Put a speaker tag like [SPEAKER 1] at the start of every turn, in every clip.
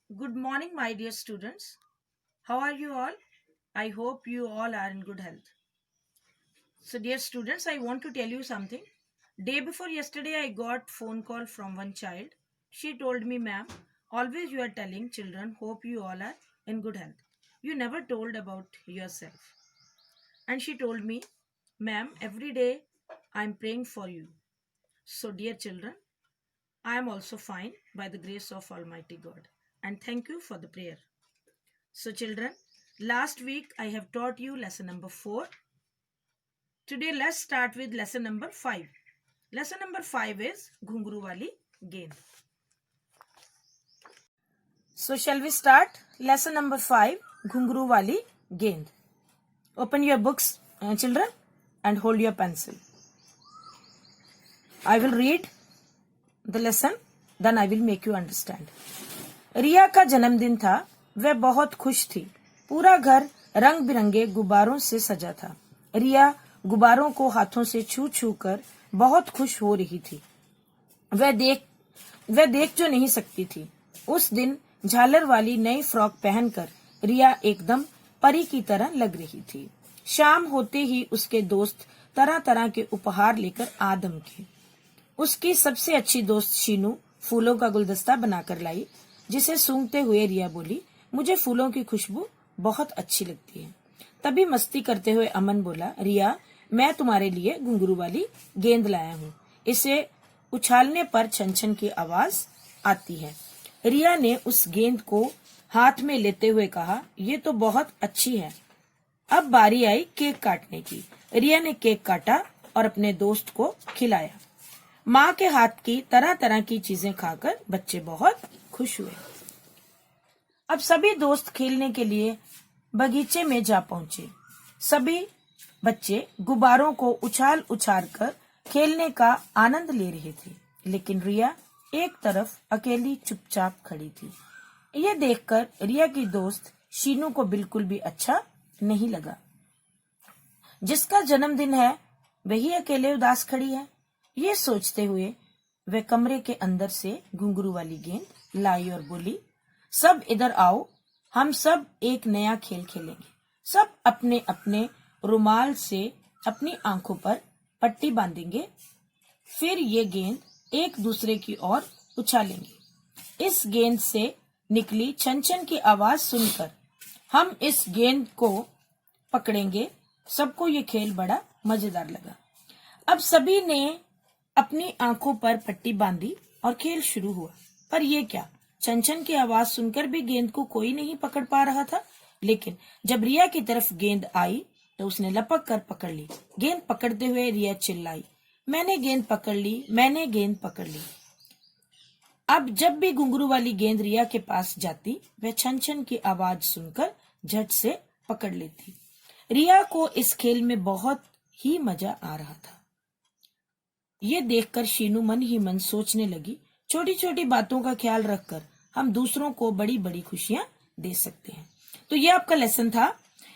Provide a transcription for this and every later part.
[SPEAKER 1] Good morning, my dear students. How are you all? I hope you all are in good health. So, dear students, I want to tell you something. Day before yesterday, I got phone call from one child. She told me, ma'am, always you are telling children, hope you all are in good health. You never told about yourself. And she told me, ma'am, every day I am praying for you. So, dear children, I am also fine by the grace of Almighty God. And thank you for the prayer. So children, last week I have taught you lesson number 4. Today let's start with lesson number 5. Lesson number 5 is Ghungru Wali Gend. So shall we start? Lesson number 5, Ghungru Wali Gend. Open your books, children, and hold your pencil. I will read the lesson, then I will make you understand. रिया का जन्मदिन था। वह बहुत खुश थी। पूरा घर रंग बिरंगे गुब्बारों से सजा था। रिया गुब्बारों को हाथों से छू छू कर बहुत खुश हो रही थी। वह देख जो नहीं सकती थी। उस दिन झालर वाली नई फ्रॉक पहनकर रिया एकदम परी की तरह लग रही थी। शाम होते ही उसके दोस्त तरह तरह के उपहार लेकर आ दमके। उसकी सबसे अच्छी दोस्त शीनू फूलों का गुलदस्ता बनाकर लाई, जिसे सूंघते हुए रिया बोली, मुझे फूलों की खुशबू बहुत अच्छी लगती है। तभी मस्ती करते हुए अमन बोला, रिया, मैं तुम्हारे लिए घुंघरू वाली गेंद लाया हूँ। इसे उछालने पर छन छन की आवाज आती है। रिया ने उस गेंद को हाथ में लेते हुए कहा, ये तो बहुत अच्छी है। अब बारी आई केक काटने की। रिया ने केक काटा और अपने दोस्त को खिलाया। माँ के हाथ की तरह तरह की चीजें खाकर बच्चे बहुत खुश हुए। अब सभी दोस्त खेलने के लिए बगीचे में जा पहुंचे। सभी बच्चे गुब्बारों को उछाल उछाल कर खेलने का आनंद ले रहे थे, लेकिन रिया एक तरफ अकेली चुपचाप खड़ी थी। ये देखकर रिया की दोस्त शीनू को बिल्कुल भी अच्छा नहीं लगा। जिसका जन्मदिन है वही अकेले उदास खड़ी है। ये सोचते हुए वह कमरे के अंदर से घुंघरू वाली गेंद लाई और बोली, सब इधर आओ, हम सब एक नया खेल खेलेंगे। सब अपने अपने रुमाल से अपनी आंखों पर पट्टी बांधेंगे, फिर ये गेंद एक दूसरे की ओर उछालेंगे। इस गेंद से निकली छन छन की आवाज सुनकर हम इस गेंद को पकड़ेंगे। सबको ये खेल बड़ा मजेदार लगा। अब सभी ने अपनी आंखों पर पट्टी बांधी और खेल शुरू हुआ। पर ये क्या, छन छन की आवाज सुनकर भी गेंद को कोई नहीं पकड़ पा रहा था। लेकिन जब रिया की तरफ गेंद आई तो उसने लपक कर पकड़ ली। गेंद पकड़ते हुए रिया चिल्लाई, मैंने गेंद पकड़ ली, मैंने गेंद पकड़ ली। अब जब भी घुंघरू वाली गेंद रिया के पास जाती, वह छन छन की आवाज सुनकर झट से पकड़ लेती। रिया को इस खेल में बहुत ही मजा आ रहा था। ये देखकर शीनू मन ही मन सोचने लगी, छोटी छोटी बातों का ख्याल रखकर हम दूसरों को बड़ी बड़ी खुशियां दे सकते हैं। तो ये आपका लेसन था।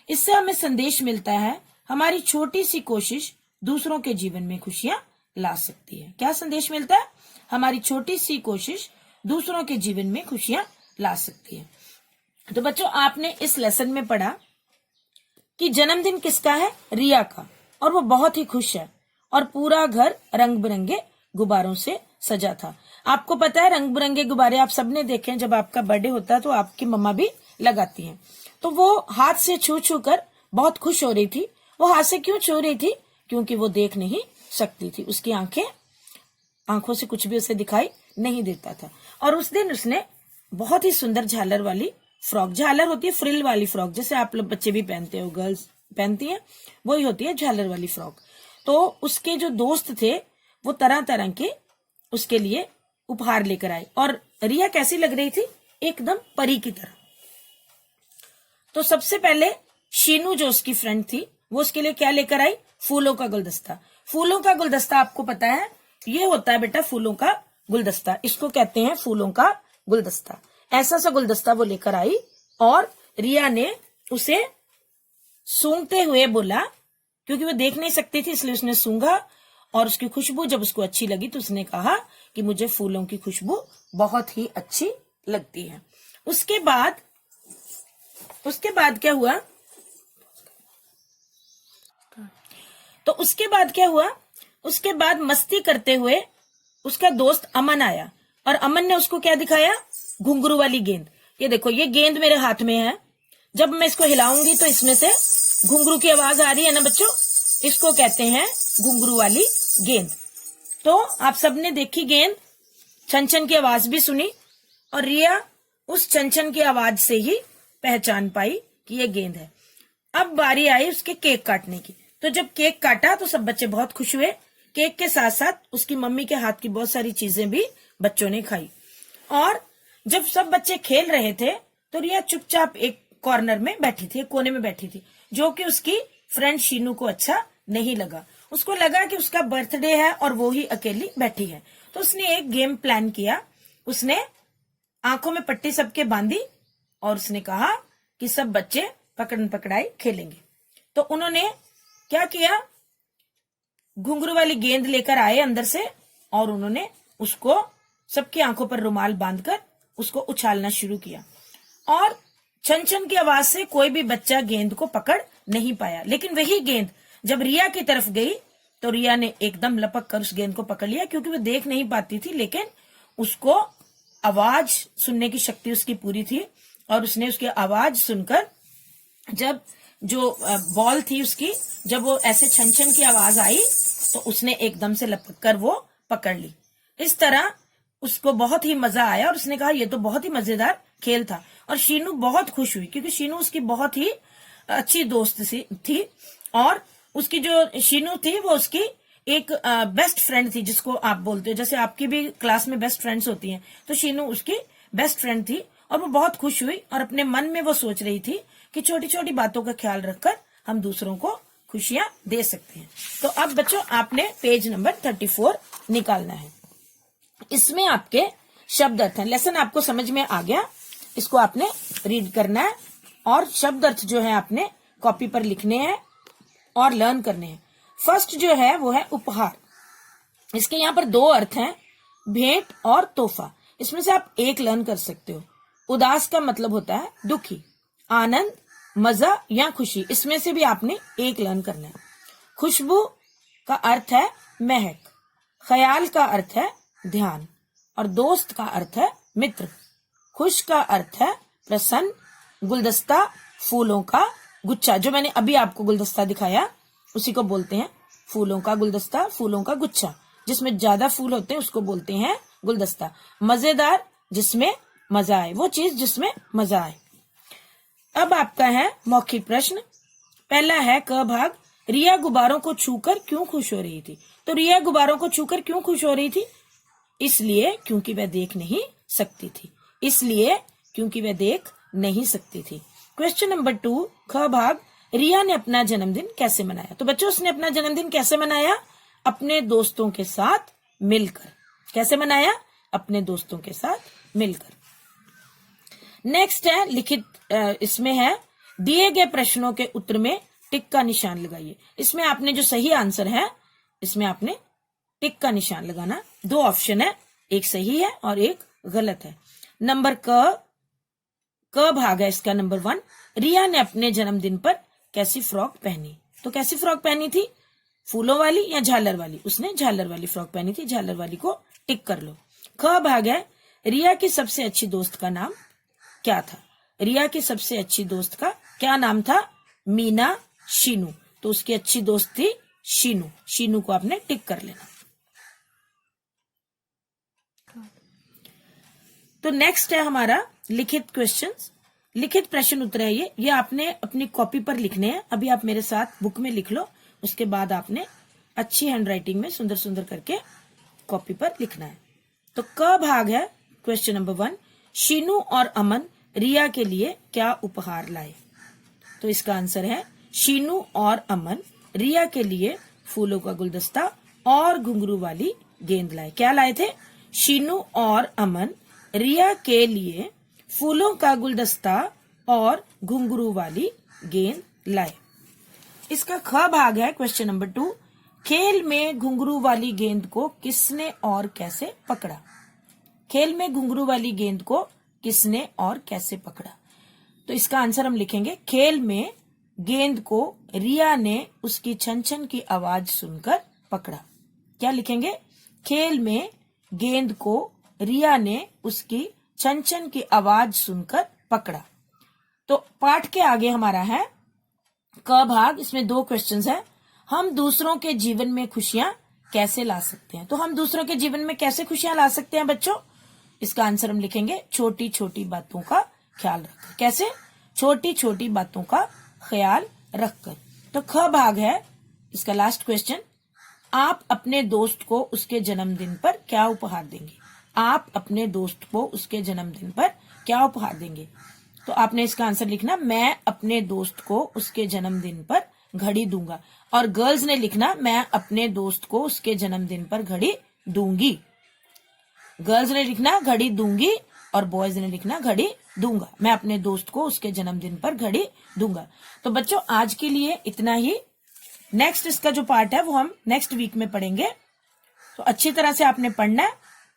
[SPEAKER 1] इससे हमें संदेश मिलता है, हमारी छोटी सी कोशिश दूसरों के जीवन में खुशियां ला सकती है। क्या संदेश मिलता है? हमारी छोटी सी कोशिश दूसरों के जीवन में खुशियां ला सकती है। तो बच्चों, आपने इस लेसन में पढ़ा कि जन्मदिन किसका है? रिया का। और वो बहुत ही खुश है और पूरा घर रंग बिरंगे गुब्बारों से सजा था। आपको पता है, रंग बिरंगे गुब्बारे आप सबने देखे हैं। जब आपका बर्थडे होता है तो आपकी मम्मा भी लगाती हैं। तो वो हाथ से छू छू कर बहुत खुश हो रही थी। वो हाथ से क्यों छू रही थी? क्योंकि वो देख नहीं सकती थी। उसकी आंखों से कुछ भी उसे दिखाई नहीं देता था। और उस दिन उसने बहुत ही सुंदर झालर वाली फ्रॉक, झालर होती है फ्रिल वाली फ्रॉक, जैसे आप लोग बच्चे भी पहनते हो, गर्ल्स पहनती हैं, वही होती है झालर वाली फ्रॉक। तो उसके जो दोस्त थे वो तरह तरह के उसके लिए उपहार लेकर आए। और रिया कैसी लग रही थी? एकदम परी की तरह। तो सबसे पहले शीनू जो उसकी फ्रेंड थी, वो उसके लिए क्या लेकर आई? फूलों का गुलदस्ता। फूलों का गुलदस्ता आपको पता है, ये होता है बेटा फूलों का गुलदस्ता। इसको कहते हैं फूलों का गुलदस्ता। ऐसा सा गुलदस्ता वो लेकर आई और रिया ने उसे सूंघते हुए बोला, क्योंकि वो देख नहीं सकती थी इसलिए उसने सूंघा, और उसकी खुशबू जब उसको अच्छी लगी तो उसने कहा कि मुझे फूलों की खुशबू बहुत ही अच्छी लगती है। उसके बाद क्या हुआ, तो उसके बाद क्या हुआ, उसके बाद मस्ती करते हुए उसका दोस्त अमन आया और अमन ने उसको क्या दिखाया, घुंघरू वाली गेंद। ये देखो, ये गेंद मेरे हाथ में है, जब मैं इसको हिलाऊंगी तो इसमें से घुंघरू की आवाज आ रही है ना बच्चों, इसको कहते हैं घुंघरू वाली गेंद। तो आप सबने देखी गेंद, छन छन की आवाज भी सुनी और रिया उस छन छन की आवाज से ही पहचान पाई कि ये गेंद है। अब बारी आई उसके केक काटने की। तो जब केक काटा तो सब बच्चे बहुत खुश हुए। केक के साथ साथ उसकी मम्मी के हाथ की बहुत सारी चीजें भी बच्चों ने खाई। और जब सब बच्चे खेल रहे थे तो रिया चुपचाप एक कॉर्नर में बैठी थी, एक कोने में बैठी थी, जो कि उसकी फ्रेंड शीनू को अच्छा नहीं लगा। उसको लगा कि उसका बर्थडे है और वो ही अकेली बैठी है। तो उसने एक गेम प्लान किया। उसने आंखों में पट्टी सबके बांधी और उसने कहा कि सब बच्चे पकड़न पकड़ाई खेलेंगे। तो उन्होंने क्या किया, घुंघरू वाली गेंद लेकर आए अंदर से और उन्होंने उसको सबकी आंखों पर रुमाल बांधकर उसको उछालना शुरू किया। और छन छन की आवाज से कोई भी बच्चा गेंद को पकड़ नहीं पाया। लेकिन वही गेंद जब रिया की तरफ गई तो रिया ने एकदम लपक कर उस गेंद को पकड़ लिया, क्योंकि वो देख नहीं पाती थी, लेकिन उसको आवाज सुनने की शक्ति उसकी पूरी थी। और उसने उसकी आवाज सुनकर, जब जो बॉल थी उसकी, जब वो ऐसे छन छन की आवाज आई तो उसने एकदम से लपक कर वो पकड़ ली। इस तरह उसको बहुत ही मजा आया और उसने कहा ये तो बहुत ही मजेदार खेल था। और शीनू बहुत खुश हुई, क्योंकि शीनू उसकी बहुत ही अच्छी दोस्त थी। और उसकी जो शीनू थी वो उसकी एक बेस्ट फ्रेंड थी, जिसको आप बोलते हो, जैसे आपकी भी क्लास में बेस्ट फ्रेंड्स होती हैं, तो शीनू उसकी बेस्ट फ्रेंड थी। और वो बहुत खुश हुई और अपने मन में वो सोच रही थी कि छोटी छोटी बातों का ख्याल रखकर हम दूसरों को खुशियां दे सकते हैं। तो अब बच्चों आपने पेज नंबर 34 निकालना है। इसमें आपके शब्द अर्थ हैं। लेसन आपको समझ में आ गया, इसको आपने रीड करना है और शब्द अर्थ जो है आपने कॉपी पर लिखने हैं और लर्न करने हैं। फर्स्ट जो है वो है उपहार। इसके यहाँ पर दो अर्थ हैं, भेंट और तोहफा। इसमें से आप एक लर्न कर सकते हो। उदास का मतलब होता है दुखी, आनंद, मजा या खुशी, इसमें से भी आपने एक लर्न करना है। खुशबू का अर्थ है महक, ख्याल का अर्थ है ध्यान और दोस्त का अर्थ है मित्र। खुश का अर्थ है प्रसन्न, गुलदस्ता फूलों का गुच्छा, जो मैंने अभी आपको गुलदस्ता दिखाया उसी को बोलते हैं फूलों का गुलदस्ता, फूलों का गुच्छा। जिसमें ज्यादा फूल होते हैं उसको बोलते हैं गुलदस्ता। मजेदार, जिसमें मजा आए, वो चीज जिसमें मजा आए। अब आपका है मौखिक प्रश्न। पहला है क भाग, रिया गुब्बारों को छूकर क्यों खुश हो रही थी। तो रिया गुब्बारों को छूकर क्यों खुश हो रही थी? इसलिए क्योंकि वह देख नहीं सकती थी। इसलिए क्योंकि वह देख नहीं सकती थी। क्वेश्चन नंबर 2 ख भाग, रिया ने अपना जन्मदिन कैसे मनाया। तो बच्चों उसने अपना जन्मदिन कैसे मनाया? अपने दोस्तों के साथ मिलकर। कैसे मनाया? अपने दोस्तों के साथ मिलकर। नेक्स्ट है लिखित, इसमें है दिए गए प्रश्नों के उत्तर में टिक का निशान लगाइए। इसमें आपने जो सही आंसर है इसमें आपने टिक का निशान लगाना। दो ऑप्शन है, एक सही है और एक गलत है। नंबर क भाग है इसका नंबर 1, रिया ने अपने जन्मदिन पर कैसी फ्रॉक पहनी। तो कैसी फ्रॉक पहनी थी? फूलों वाली या झालर वाली? उसने झालर वाली फ्रॉक पहनी थी। झालर वाली को टिक कर लो। ख भाग है रिया की सबसे अच्छी दोस्त का नाम क्या था। रिया की सबसे अच्छी दोस्त का क्या नाम था? मीना शीनू। तो उसकी अच्छी दोस्त थी शीनू। शीनू को आपने टिक कर लेना। तो नेक्स्ट है हमारा लिखित क्वेश्चंस। लिखित प्रश्न उत्तर है ये आपने अपनी कॉपी पर लिखने हैं। अभी आप मेरे साथ बुक में लिख लो, उसके बाद आपने अच्छी हैंडराइटिंग में सुंदर सुंदर करके कॉपी पर लिखना है। तो क भाग है क्वेश्चन नंबर 1, शीनू और अमन रिया के लिए क्या उपहार लाए। तो इसका आंसर है शीनू और अमन रिया के लिए फूलों का गुलदस्ता और घुंघरू वाली गेंद लाए। क्या लाए थे? शीनू और अमन रिया के लिए फूलों का गुलदस्ता और घुंघरू वाली गेंद लाए। इसका ख भाग है क्वेश्चन नंबर 2, खेल में घुंघरू वाली गेंद को किसने और कैसे पकड़ा। खेल में घुंघरू वाली गेंद को किसने और कैसे पकड़ा। तो इसका आंसर हम लिखेंगे, खेल में गेंद को रिया ने उसकी छन छन की आवाज सुनकर पकड़ा। क्या लिखेंगे? खेल में गेंद को रिया ने उसकी छन छन की आवाज सुनकर पकड़ा। तो पाठ के आगे हमारा है क भाग। इसमें 2 क्वेश्चंस है। हम दूसरों के जीवन में खुशियां कैसे ला सकते हैं? तो हम दूसरों के जीवन में कैसे खुशियां ला सकते हैं बच्चों? इसका आंसर हम लिखेंगे, छोटी छोटी बातों का ख्याल रखकर। कैसे? छोटी छोटी बातों का ख्याल रखकर। तो ख भाग है इसका लास्ट क्वेश्चन, आप अपने दोस्त को उसके जन्मदिन पर क्या उपहार देंगे? आप अपने दोस्त को उसके जन्मदिन पर क्या उपहार देंगे? तो आपने इसका आंसर लिखना, मैं अपने दोस्त को उसके जन्मदिन पर घड़ी दूंगा। और गर्ल्स ने लिखना, मैं अपने दोस्त को उसके जन्मदिन पर घड़ी दूंगी। गर्ल्स ने लिखना घड़ी दूंगी और बॉयज ने लिखना घड़ी दूंगा। मैं अपने दोस्त को उसके जन्मदिन पर घड़ी दूंगा। तो बच्चों आज के लिए इतना ही। नेक्स्ट इसका जो पार्ट है वो हम नेक्स्ट वीक में पढ़ेंगे। तो अच्छी तरह से आपने पढ़ना है।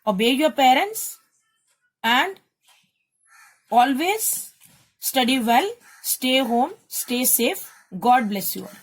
[SPEAKER 1] ओबे your parents and always study well, stay home, stay safe. God bless you all.